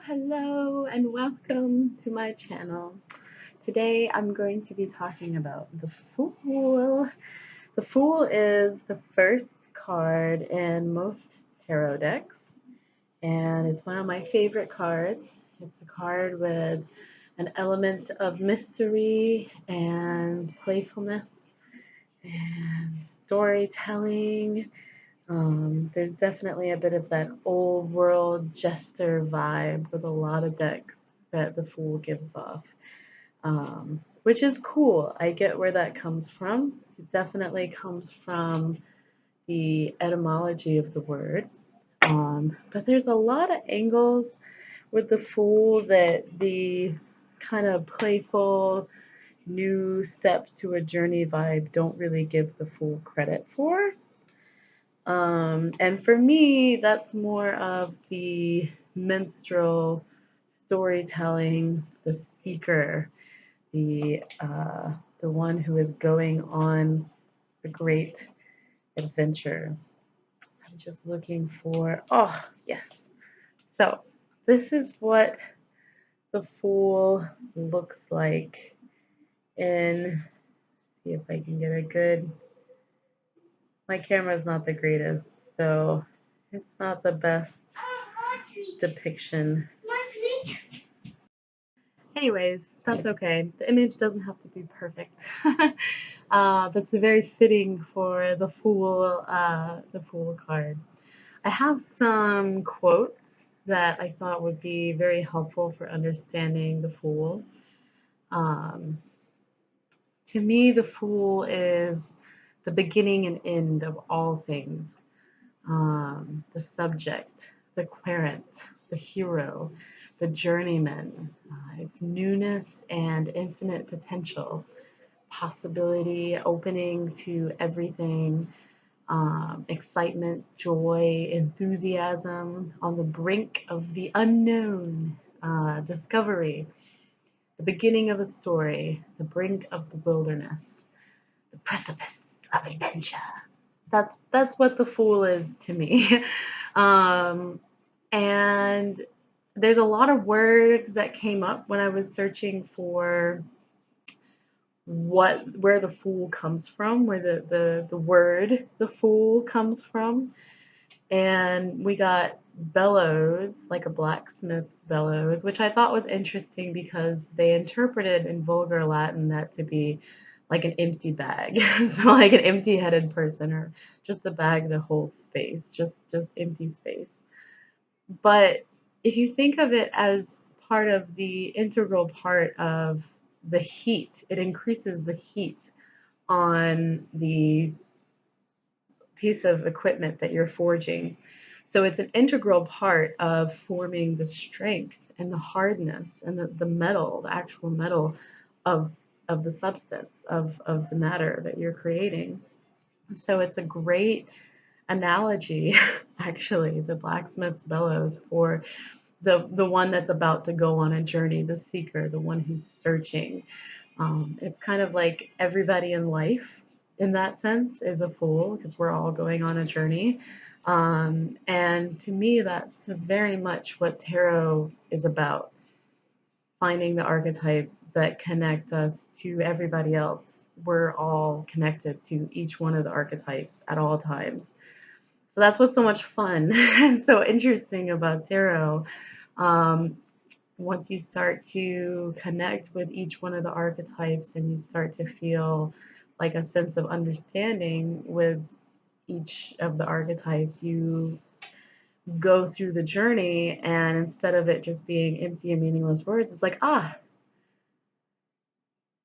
Hello, and welcome to my channel. Today I'm going to be talking about the Fool. The Fool is the first card in most tarot decks, and it's one of my favorite cards. It's a card with an element of mystery and playfulness and storytelling. There's definitely a bit of that old world jester vibe with a lot of decks that the Fool gives off, which is cool. I get where that comes from. It definitely comes from the etymology of the word. But there's a lot of angles with the Fool that the kind of playful new step to a journey vibe don't really give the Fool credit for. And for me, that's more of the minstrel storytelling, the seeker, the one who is going on a great adventure. I'm just looking for, oh, yes. So this is what the Fool looks like in, see if I can get a good, my camera's not the greatest, so it's not the best depiction. Anyways, that's okay. The image doesn't have to be perfect. That's very fitting for the Fool card. I have some quotes that I thought would be very helpful for understanding the Fool. Um, to me, the Fool is the beginning and end of all things. The subject, the querent, the hero, the journeyman, its newness and infinite potential, possibility, opening to everything, excitement, joy, enthusiasm, on the brink of the unknown, discovery, the beginning of a story, the brink of the wilderness, the precipice of adventure. That's what the Fool is to me. And there's a lot of words that came up when I was searching for where the Fool comes from, where the word the Fool comes from. And we got bellows, like a blacksmith's bellows, which I thought was interesting because they interpreted in vulgar Latin that to be like an empty bag. So like an empty-headed person, or just a bag that holds space, just empty space. But if you think of it as part of the integral part of the heat, it increases the heat on the piece of equipment that you're forging. So it's an integral part of forming the strength and the hardness and the metal, the actual metal of the substance of the matter that you're creating. So it's a great analogy, actually, the blacksmith's bellows, for the one that's about to go on a journey, the seeker, the one who's searching. It's kind of like everybody in life, in that sense, is a fool because we're all going on a journey. And to me, that's very much what tarot is about, finding the archetypes that connect us to everybody else. We're all connected to each one of the archetypes at all times. So that's what's so much fun and so interesting about tarot. Um, Once you start to connect with each one of the archetypes and you start to feel like a sense of understanding with each of the archetypes, you go through the journey, and instead of it just being empty and meaningless words, it's like, ah,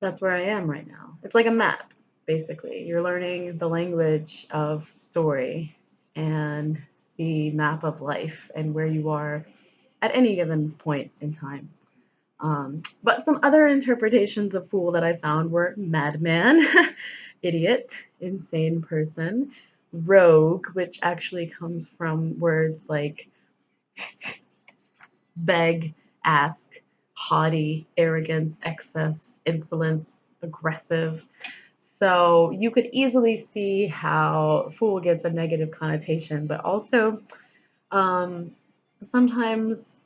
that's where I am right now. It's like a map, basically. You're learning the language of story and the map of life and where you are at any given point in time. But some other interpretations of Fool that I found were madman, idiot, insane person, rogue, which actually comes from words like beg, ask, haughty, arrogance, excess, insolence, aggressive. So you could easily see how Fool gets a negative connotation, but also sometimes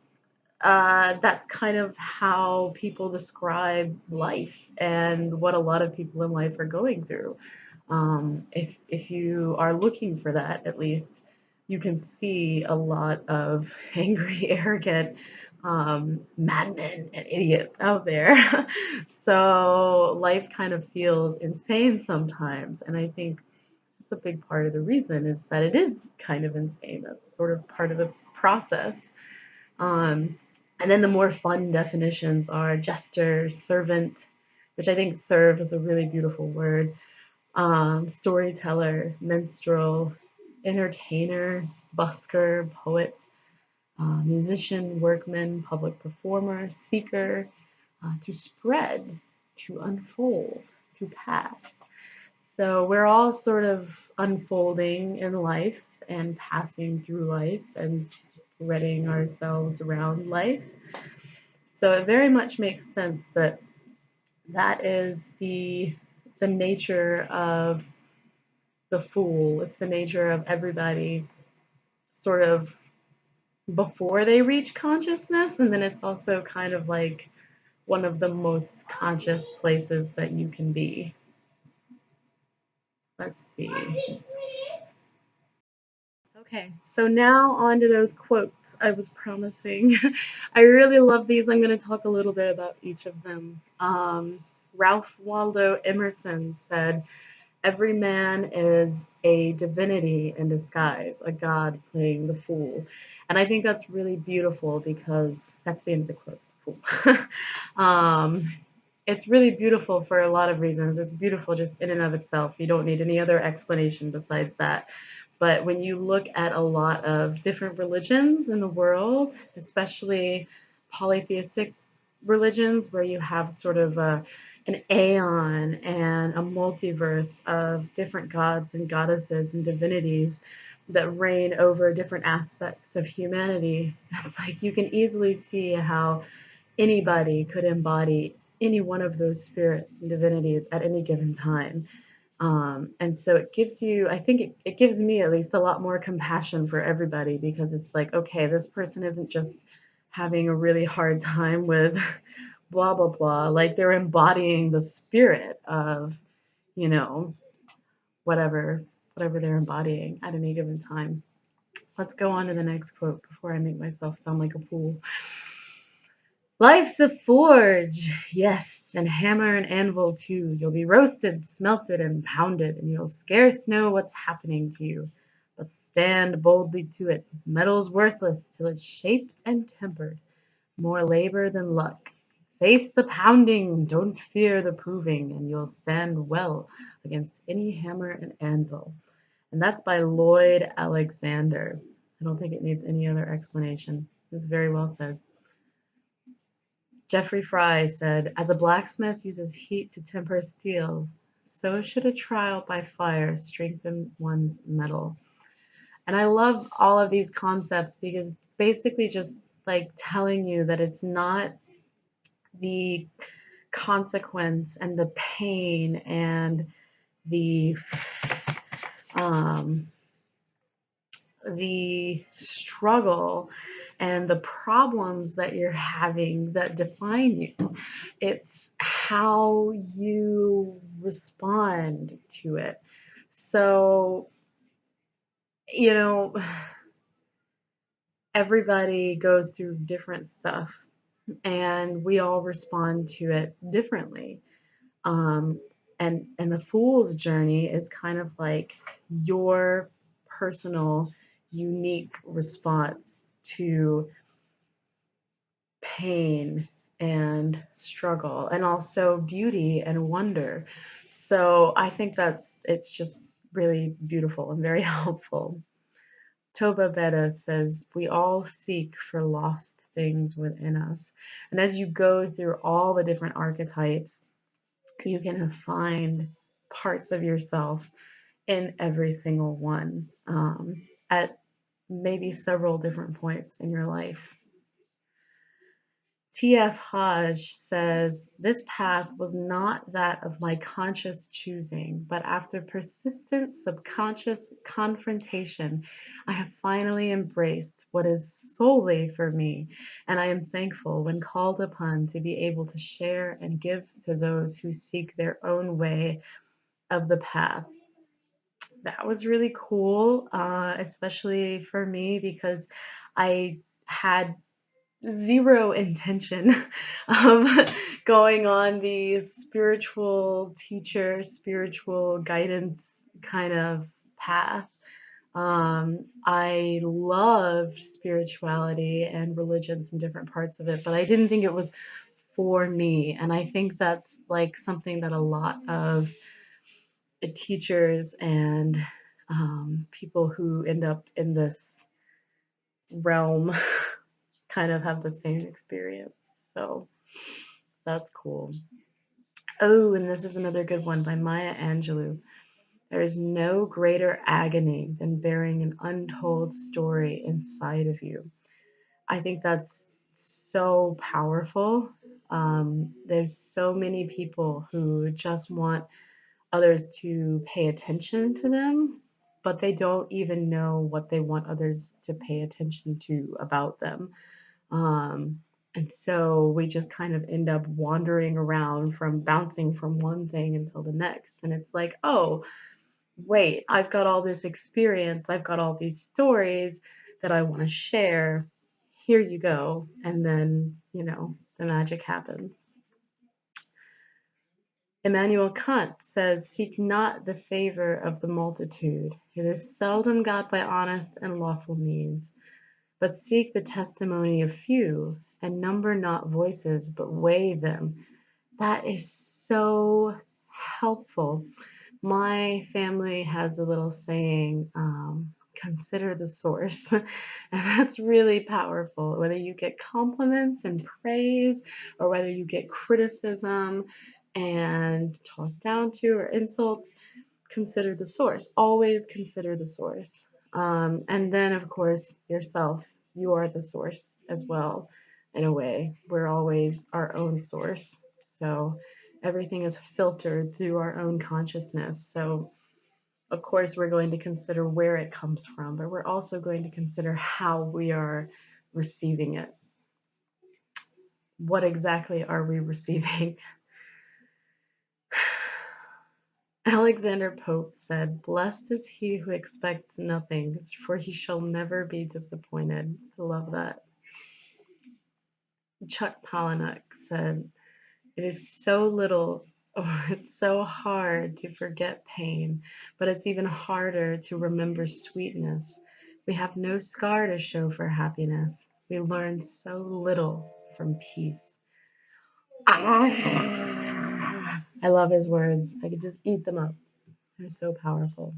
that's kind of how people describe life and what a lot of people in life are going through. If you are looking for that, at least you can see a lot of angry, arrogant madmen and idiots out there. So life kind of feels insane sometimes, and I think that's a big part of the reason is that it is kind of insane. That's sort of part of the process. Um, and then the more fun definitions are jester, servant, which I think serve is a really beautiful word, storyteller, minstrel, entertainer, busker, poet, musician, workman, public performer, seeker, to spread, to unfold, to pass. So we're all sort of unfolding in life and passing through life and spreading ourselves around life. So it very much makes sense that that is the nature of the fool. It's the nature of everybody sort of before they reach consciousness, and then it's also kind of like one of the most conscious places that you can be. Let's see. Okay, so now on to those quotes I was promising. I really love these. I'm going to talk a little bit about each of them. Ralph Waldo Emerson said, "Every man is a divinity in disguise, a god playing the fool." And I think that's really beautiful because that's the end of the quote. Fool. um, it's really beautiful for a lot of reasons. It's beautiful just in and of itself. You don't need any other explanation besides that. But when you look at a lot of different religions in the world, especially polytheistic religions, where you have sort of an aeon and a multiverse of different gods and goddesses and divinities that reign over different aspects of humanity, it's like you can easily see how anybody could embody any one of those spirits and divinities at any given time. And so it gives you, I think it gives me at least a lot more compassion for everybody because it's like, okay, this person isn't just having a really hard time with blah, blah, blah. Like they're embodying the spirit of, you know, whatever they're embodying at any given time. Let's go on to the next quote before I make myself sound like a fool. "Life's a forge, yes, and hammer and anvil too. You'll be roasted, smelted, and pounded, and you'll scarce know what's happening to you. But stand boldly to it. Metal's worthless till it's shaped and tempered. More labor than luck. Face the pounding, don't fear the proving, and you'll stand well against any hammer and anvil." And that's by Lloyd Alexander. I don't think it needs any other explanation. It's very well said. Geoffrey Fry said, "As a blacksmith uses heat to temper steel, so should a trial by fire strengthen one's metal." And I love all of these concepts because it's basically just like telling you that it's not the consequence and the pain and the um, the struggle and the problems that you're having that define you. It's how you respond to it. So, you know, everybody goes through different stuff and we all respond to it differently. Um, and the fool's journey is kind of like your personal, unique response to pain and struggle, and also beauty and wonder. So I think it's just really beautiful and very helpful. Toba Beda says, "We all seek for lost things within us." And as you go through all the different archetypes, you can find parts of yourself in every single one at maybe several different points in your life. T.F. Hodge says, "This path was not that of my conscious choosing, but after persistent subconscious confrontation, I have finally embraced what is solely for me, and I am thankful when called upon to be able to share and give to those who seek their own way of the path." That was really cool, especially for me because I had zero intention of going on the spiritual teacher, spiritual guidance kind of path. I loved spirituality and religions and different parts of it, but I didn't think it was for me. And I think that's like something that a lot of teachers and people who end up in this realm kind of have the same experience. So that's cool. Oh, and this is another good one by Maya Angelou. "There is no greater agony than bearing an untold story inside of you." I think that's so powerful. There's so many people who just want others to pay attention to them, but they don't even know what they want others to pay attention to about them. And so we just kind of end up wandering around from bouncing from one thing until the next. And it's like, oh, wait, I've got all this experience, I've got all these stories that I want to share. Here you go. And then, the magic happens. Immanuel Kant says, "Seek not the favor of the multitude. It is seldom got by honest and lawful means. But seek the testimony of few, and number not voices, but weigh them." That is so helpful. My family has a little saying, consider the source. And that's really powerful. Whether you get compliments and praise, or whether you get criticism and talked down to, or insults, consider the source. Always consider the source. And then, of course, yourself. You are the source as well, in a way. We're always our own source. So everything is filtered through our own consciousness. So, of course, we're going to consider where it comes from, but we're also going to consider how we are receiving it. What exactly are we receiving? Alexander Pope said, "Blessed is he who expects nothing, for he shall never be disappointed." I love that. Chuck Palahniuk said, "It is so little, oh, it's so hard to forget pain, but it's even harder to remember sweetness. We have no scar to show for happiness. We learn so little from peace." Ah, I love his words. I could just eat them up. They're so powerful.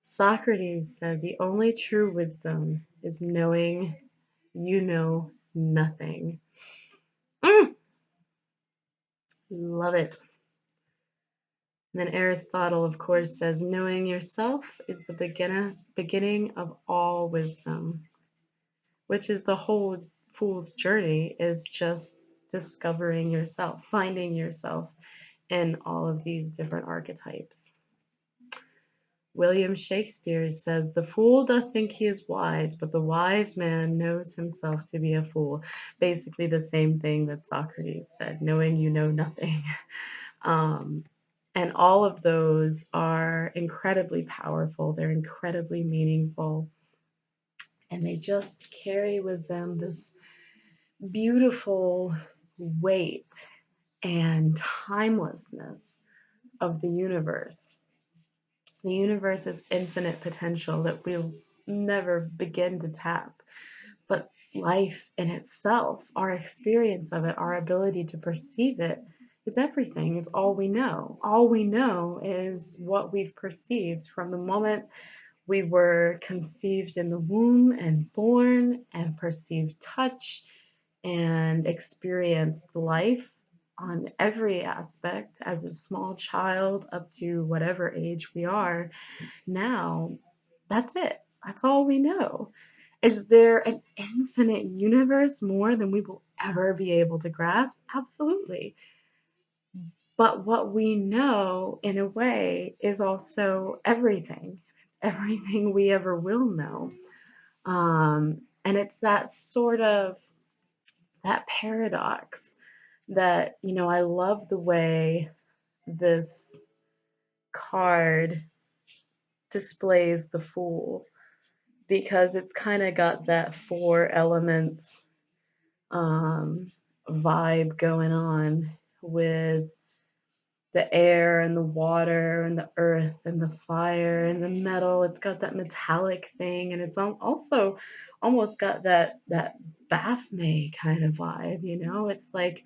Socrates said, "The only true wisdom is knowing you know nothing." Mm, love it. And then Aristotle, of course, says, "Knowing yourself is the beginning of all wisdom," which is the whole fool's journey, is just discovering yourself, finding yourself in all of these different archetypes. William Shakespeare says, "The fool doth think he is wise, but the wise man knows himself to be a fool." Basically the same thing that Socrates said, knowing you know nothing. And all of those are incredibly powerful. They're incredibly meaningful. And they just carry with them this beautiful weight and timelessness of the universe. The universe is infinite potential that we'll never begin to tap. But life in itself, our experience of it, our ability to perceive it, is everything. It's all we know. All we know is what we've perceived from the moment we were conceived in the womb and born and perceived touch and experienced life on every aspect as a small child up to whatever age we are now. That's it. That's all we know. Is there an infinite universe more than we will ever be able to grasp? Absolutely. But what we know, in a way, is also everything. It's everything we ever will know. And it's that sort of that paradox that, I love the way this card displays the Fool, because it's kind of got that four elements vibe going on with the air and the water and the earth and the fire and the metal. It's got that metallic thing, and it's also almost got that Baphomet kind of vibe. It's like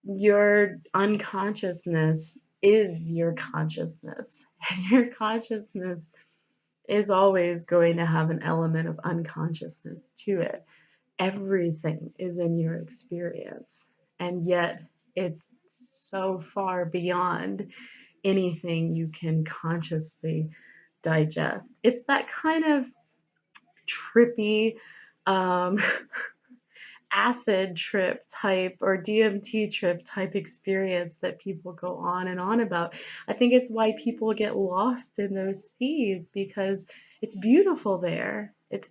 your unconsciousness is your consciousness, and your consciousness is always going to have an element of unconsciousness to it. Everything is in your experience, and yet it's so far beyond anything you can consciously digest. It's that kind of trippy um, acid trip type or DMT trip type experience that people go on and on about. I think it's why people get lost in those seas, because it's beautiful there. It's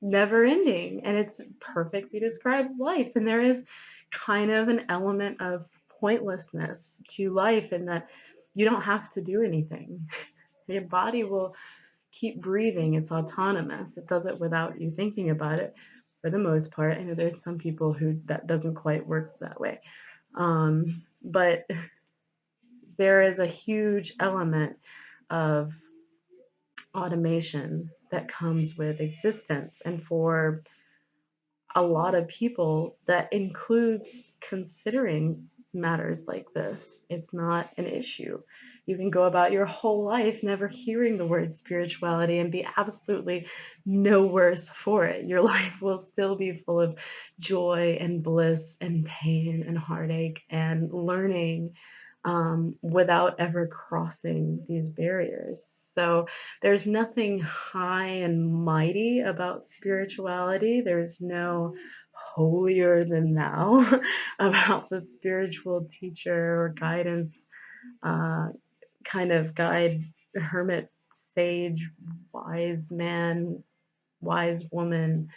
never ending, and it's perfectly describes life. And there is kind of an element of pointlessness to life in that you don't have to do anything. Your body will keep breathing. It's autonomous. It does it without you thinking about it for the most part. I know there's some people who that doesn't quite work that way. But there is a huge element of automation that comes with existence. And for a lot of people, that includes considering matters like this. It's not an issue. You can go about your whole life never hearing the word spirituality and be absolutely no worse for it. Your life will still be full of joy and bliss and pain and heartache and learning, without ever crossing these barriers. So there's nothing high and mighty about spirituality. There's no holier than thou about the spiritual teacher or guidance, uh, kind of guide, hermit, sage, wise man, wise woman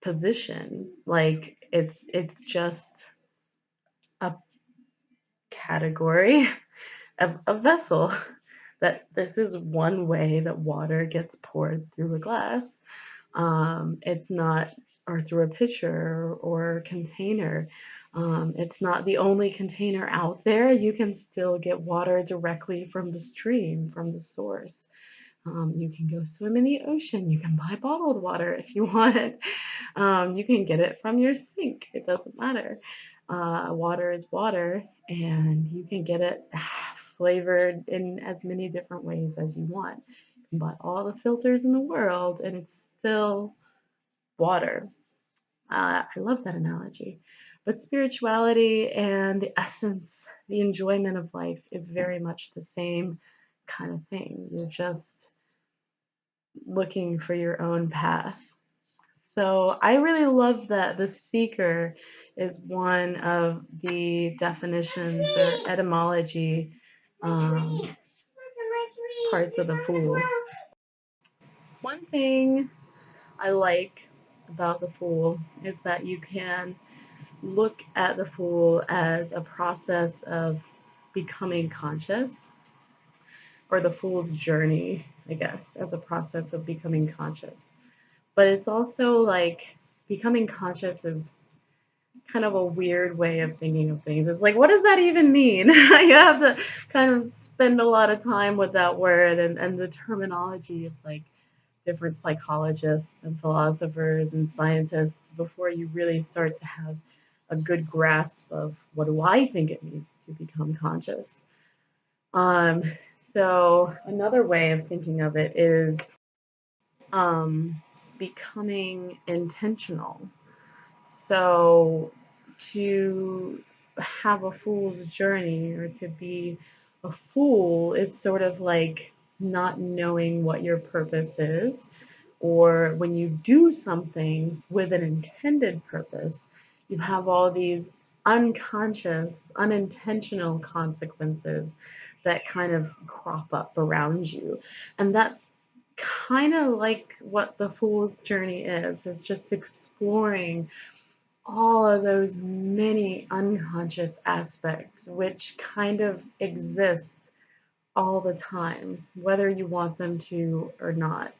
position. Like it's just a category of a vessel, that this is one way that water gets poured through a glass. It's not, or through a pitcher or container. It's not the only container out there. You can still get water directly from the stream, from the source. You can go swim in the ocean. You can buy bottled water if you want. You can get it from your sink. It doesn't matter. Water is water, and you can get it flavored in as many different ways as you want. You can buy all the filters in the world, and it's still water. I love that analogy. But spirituality and the essence, the enjoyment of life is very much the same kind of thing. You're just looking for your own path. So I really love that the seeker is one of the definitions or etymology, um, parts of the Fool. One thing I like about the Fool is that you can look at the Fool as a process of becoming conscious, or the Fool's journey, I guess, as a process of becoming conscious. But it's also like becoming conscious is kind of a weird way of thinking of things. It's like, what does that even mean? You have to kind of spend a lot of time with that word, and the terminology of like different psychologists and philosophers and scientists before you really start to have a good grasp of what do I think it means to become conscious. Um, so another way of thinking of it is, um, becoming intentional. So to have a fool's journey, or to be a fool, is sort of like not knowing what your purpose is, or when you do something with an intended purpose, you have all these unconscious, unintentional consequences that kind of crop up around you. And that's kind of like what the Fool's Journey is. It's just exploring all of those many unconscious aspects which kind of exist all the time, whether you want them to or not.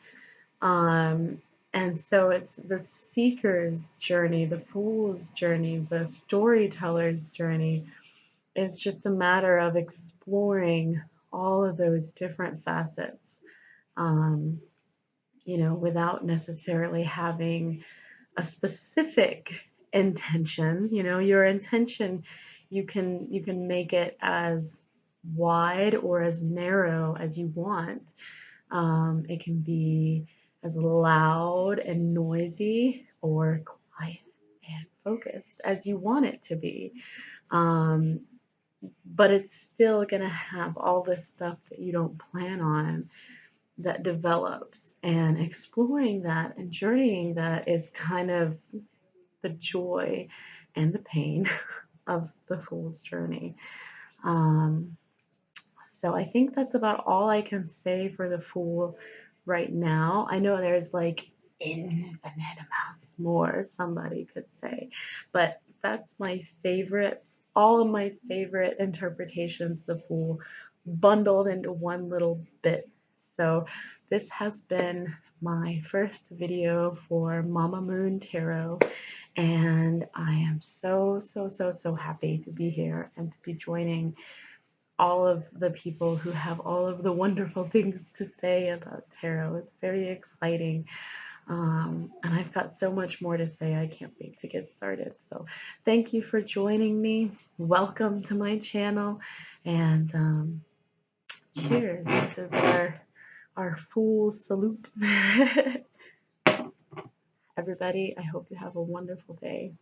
Um, and so it's the seeker's journey, the fool's journey, the storyteller's journey is just a matter of exploring all of those different facets, um, without necessarily having a specific intention. Your intention, you can make it as wide or as narrow as you want. It can be as loud and noisy or quiet and focused as you want it to be. Um, but it's still going to have all this stuff that you don't plan on that develops. And exploring that and journeying that is kind of the joy and the pain of the fool's journey. Um, so I think that's about all I can say for the Fool right now. I know there's like infinite amounts more somebody could say, but that's my favorites, all of my favorite interpretations of the Fool bundled into one little bit. So this has been my first video for Mama Moon Tarot, and I am so, so, so, so happy to be here and to be joining all of the people who have all of the wonderful things to say about tarot. It's very exciting. And I've got so much more to say. I can't wait to get started. So thank you for joining me. Welcome to my channel. And cheers. This is our Fool salute. Everybody, I hope you have a wonderful day.